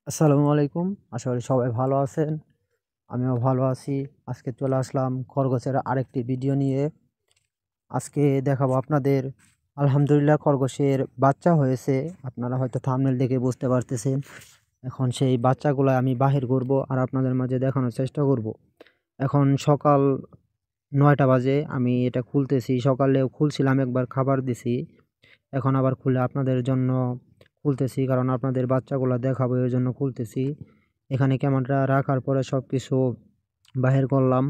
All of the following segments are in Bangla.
আসসালামু আলাইকুম। আশা করি সবাই ভালো আছেন। আমিও ভালো আছি। আজকে চলে আসলাম খরগোশের আরেকটি ভিডিও নিয়ে। আজকে দেখাবো আপনাদের আলহামদুলিল্লাহ খরগোশের বাচ্চা হয়েছে। আপনারা হয়তো থাম্বনেল দেখে বুঝতে পারতেছেন। এখন সেই বাচ্চাগুলো আমি বাহির করব আর আপনাদের মাঝে দেখানোর চেষ্টা করব। এখন সকাল ৯টা বাজে। আমি এটা খুলতেছি। সকালেও খুলছিলাম, একবার খাবার দিছি। এখন আবার খুলে আপনাদের জন্য খুলতেছি, কারণ আপনাদের বাচ্চাগুলো দেখাবো এর জন্য খুলতেছি। এখানে ক্যামেরাটা রাখার পরে সব কিছু বাহির করলাম।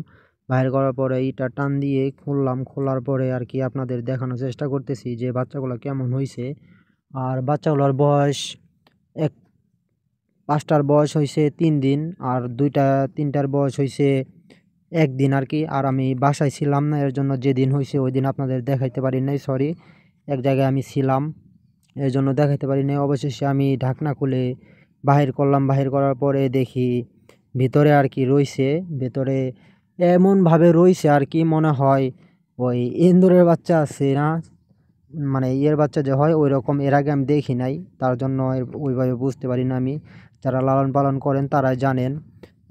বাহির করার পরে এইটা টান দিয়ে খুললাম। খোলার পরে আর কি আপনাদের দেখানোর চেষ্টা করতেছি যে বাচ্চাগুলো কেমন হয়েছে। আর বাচ্চাগুলোর বয়স এক ৫টার বয়স হয়েছে ৩ দিন, আর তিনটার বয়স হয়েছে ১ দিন আর কি। আর আমি বাসায় ছিলাম না, এর জন্য যেদিন হয়েছে ওই দিন আপনাদের দেখাইতে পারি নাই, সরি। এক জায়গায় আমি ছিলাম, এর জন্য দেখাইতে পারি নাই। অবশেষে আমি ঢাকনা খুলে বাহির করলাম। বাহির করার পরে দেখি ভিতরে আর কি রইছে। ভেতরে এমনভাবে রইছে আর কি মনে হয় ওই এন্দুরের বাচ্চা আছে না, মানে ইয়ের বাচ্চা যে হয় ওই রকম। এর আগে আমি দেখি নাই, তার জন্য ওইভাবে বুঝতে পারি না আমি। যারা লালন পালন করেন তারাই জানেন।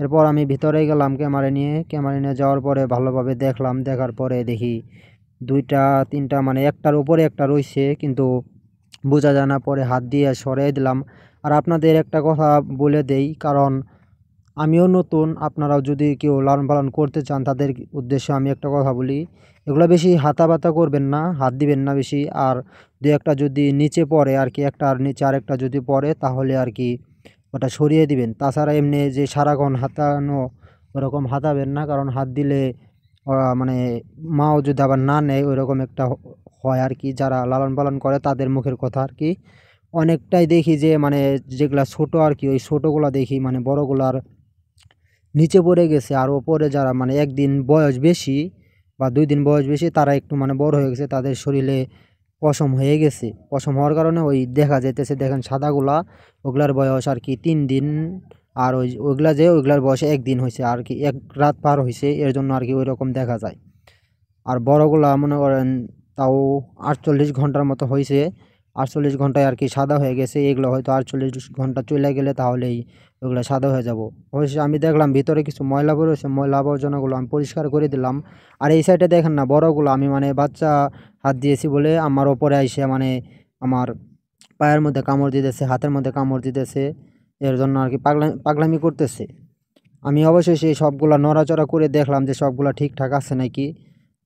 এরপর আমি ভিতরে গেলাম ক্যামেরা নিয়ে যাওয়ার পরে ভালোভাবে দেখলাম। দেখার পরে দেখি দুইটা তিনটা মানে একটার উপরে একটা রইছে, কিন্তু বোঝা যায় না। পরে হাত দিয়ে সরিয়ে দিলাম। আর আপনাদের একটা কথা বলে দেই, কারণ আমিও নতুন, আপনারাও যদি কেউ লালন পালন করতে চান তাদের উদ্দেশ্যে আমি একটা কথা বলি। এগুলো বেশি হাতাবাতা করবেন না, হাত দিবেন না বেশি। আর দু একটা যদি নিচে পড়ে আর কি, একটা আর নিচে আরেকটা যদি পড়ে তাহলে আর কি ওটা সরিয়ে দিবেন। তাছাড়া এমনি যে সারাক্ষণ হাতানো ওরকম হাতাবেন না, কারণ হাত দিলে ওরা মানে মাও যদি আবার না নেয় ওইরকম একটা হয় আর কি। যারা লালন পালন করে তাদের মুখের কথা আর কি। অনেকটাই দেখি যে মানে যেগুলা ছোট আর কি, ওই ছোটোগুলা দেখি মানে বড়গুলার নিচে পড়ে গেছে। আর ওপরে যারা মানে ১ দিন বয়স বেশি বা ২ দিন বয়স বেশি তারা একটু মানে বড় হয়ে গেছে, তাদের শরীরে পশম হয়ে গেছে। পশম হওয়ার কারণে ওই দেখা যাইতেছে, দেখেন সাদাগুলা ওগুলার বয়স আর কি ৩ দিন। আর ওইগুলার বয়স ১ দিন হয়েছে আর কি, ১ রাত পার হয়েছে, এর জন্য আর কি ওই রকম দেখা যায়। আর বড়গুলা মনে করেন তাও ৪৮ ঘন্টার মতো হয়েছে। ৪৮ ঘন্টায় আর কি সাদা হয়ে গেছে। এগুলো হয়তো ৪৮ ঘন্টা চলে গেলে তাহলেই ওগুলো সাদা হয়ে যাব। অবশ্যই আমি দেখলাম ভিতরে কিছু ময়লা পড়েছে, ময়লা আবর্জনাগুলো আমি পরিষ্কার করে দিলাম। আর এই সাইডে দেখেন না বড়গুলো আমি মানে বাচ্চা হাত দিয়েছি বলে আমার ওপরে আইসে মানে আমার পায়ের মধ্যে কামড় দিতেছে, হাতের মধ্যে কামড় দিতেছে। এর জন্য আর কি পাগলামি করতেছে। আমি অবশ্যই সেই সবগুলা নড়াচড়া করে দেখলাম যে সবগুলা ঠিকঠাক আছে নাকি।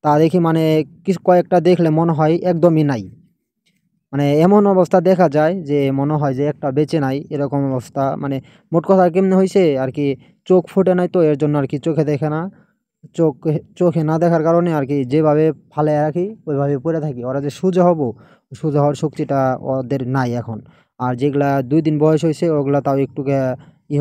তা দেখি মানে কিছু কয়েকটা দেখলে মনে হয় একদমই নাই। মানে এমন অবস্থা দেখা যায় যে মনে হয় যে একটা বেঁচে নাই, এরকম অবস্থা। মানে মোট কথা কেমনে হয়েছে আর কি, চোখ ফুটে নাই তো এর জন্য আর কি চোখে দেখে না। চোখে না দেখার কারণে আর কি যেভাবে ফালাইয়া রাখি ওইভাবে পড়ে থাকি। ওরা যে সোজা হব, সোজা হওয়ার শক্তিটা ওদের নাই এখন। আর যেগুলা ২ দিন বয়স হয়েছে ওগুলা তাও একটু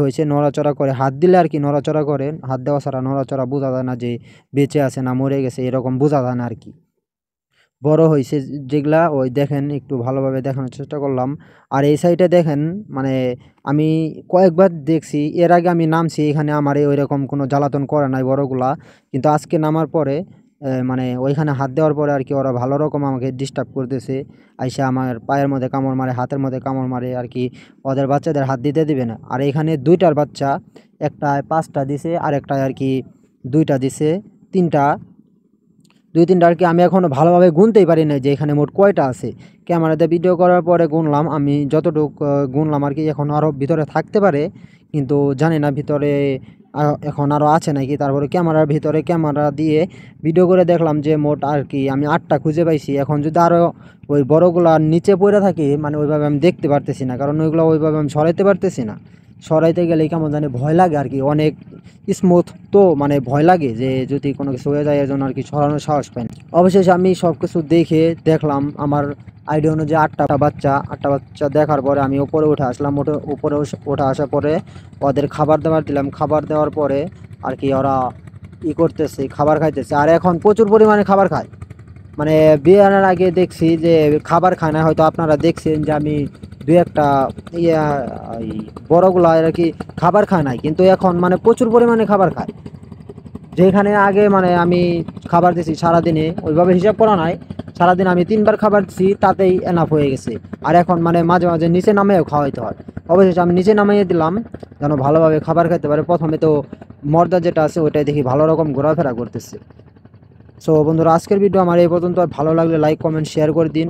হয়েছে, নড়াচড়া করে। হাত দিলে আর কি নড়াচড়া করে, হাত দেওয়া ছাড়া নড়াচড়া বোঝা যায় না যে বেঁচে আছে না মরে গেছে, এরকম বোঝা যায় না আর কি। বড় হইছে যেগুলা ওই দেখেন, একটু ভালোভাবে দেখানোর চেষ্টা করলাম। আর এই সাইডে দেখেন মানে আমি কয়েকবার দেখছি, এর আগে আমি নামছি এখানে আমারে ওইরকম কোনো জ্বালাতন করে নাই বড়গুলা। কিন্তু আজকে নামার পরে মানে ওইখানে হাত দেওয়ার পরে আর কি ওরা ভালো রকম আমাকে ডিস্টার্ব করতেছে। আইসা আমার পায়ের মধ্যে কামড় মারে, হাতের মধ্যে কামড় মারে আর কি। ওদের বাচ্চাদের হাত দিতে দিবে না। আর এখানে ২টার বাচ্চা, একটায় ৫টা দিছে আর একটায় আর কি ২টা দিছে। ৩টা ২-৩টা আর কি। আমি এখনও ভালোভাবে গুনতেই পারি নাই যে এখানে মোট কয়টা আছে। ক্যামেরাতে ভিডিও করার পরে গুনলাম, আমি যতটুক গুনলাম আর কি। এখন আরও ভিতরে থাকতে পারে, কিন্তু জানি না ভিতরে এখন আরও আছে নাকি। তারপরে ক্যামেরার ভিতরে ক্যামেরা দিয়ে ভিডিও করে দেখলাম যে মোট আর কি আমি ৮টা খুঁজে পাইছি। এখন যদি আরও ওই বড়গুলা নিচে পড়ে থাকে মানে ওইভাবে আমি দেখতে পারতেছি না, কারণ ওইগুলো ওইভাবে আমি সরাইতে পারতেছি না। সরাইতে গেলেই কেমন জানি ভয় লাগে আর কি, অনেক স্মুথ তো মানে ভয় লাগে যে যদি কোনো কিছু হয়ে যায়, এর জন্য আর কি সরানোর সাহস পাই না। অবশেষে আমি সব কিছু দেখে দেখলাম আমার আইডিয়া অনুযায়ী ৮টা বাচ্চা দেখার পরে আমি উপরে উঠে আসলাম। উপরে উঠে আসার পরে ওদের খাবার দাবার দিলাম। খাবার দেওয়ার পরে আর কি ওরা করতেছে, খাবার খাইতেছে। আর এখন প্রচুর পরিমাণে খাবার খায়। মানে বিয়ে আনার আগে দেখছি যে খাবার খায় না, হয়তো আপনারা দেখছেন যে আমি দুই একটা ইয়া এই বড়গুলা আর কি খাবার খায় নাই, কিন্তু এখন মানে প্রচুর পরিমাণে খাবার খায়। যেখানে আগে মানে আমি খাবার দিছি সারাদিনে ওইভাবে হিসাব করা নাই, সারাদিন আমি 3বার খাবার দিচ্ছি, তাতেই এনাফ হয়ে গেছে। আর এখন মানে মাঝে মাঝে নিচে নামিয়েও খাওয়াইতে হয়। অবশেষে আমি নিচে নামিয়ে দিলাম যেন ভালোভাবে খাবার খেতে পারে। প্রথমে তো মর্দা যেটা আছে ওইটাই দেখি ভালো রকম ঘোরাফেরা করতেছে। সো বন্ধুরা, আজকের ভিডিও আমার এই পর্যন্ত। আর ভালো লাগলে লাইক কমেন্ট শেয়ার করে দিন।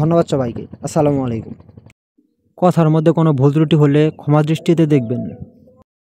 ধন্যবাদ সবাইকে। আসসালামু আলাইকুম। কথার মধ্যে কোনো ভুল ত্রুটি হলে ক্ষমা দৃষ্টিতে দেখবেন।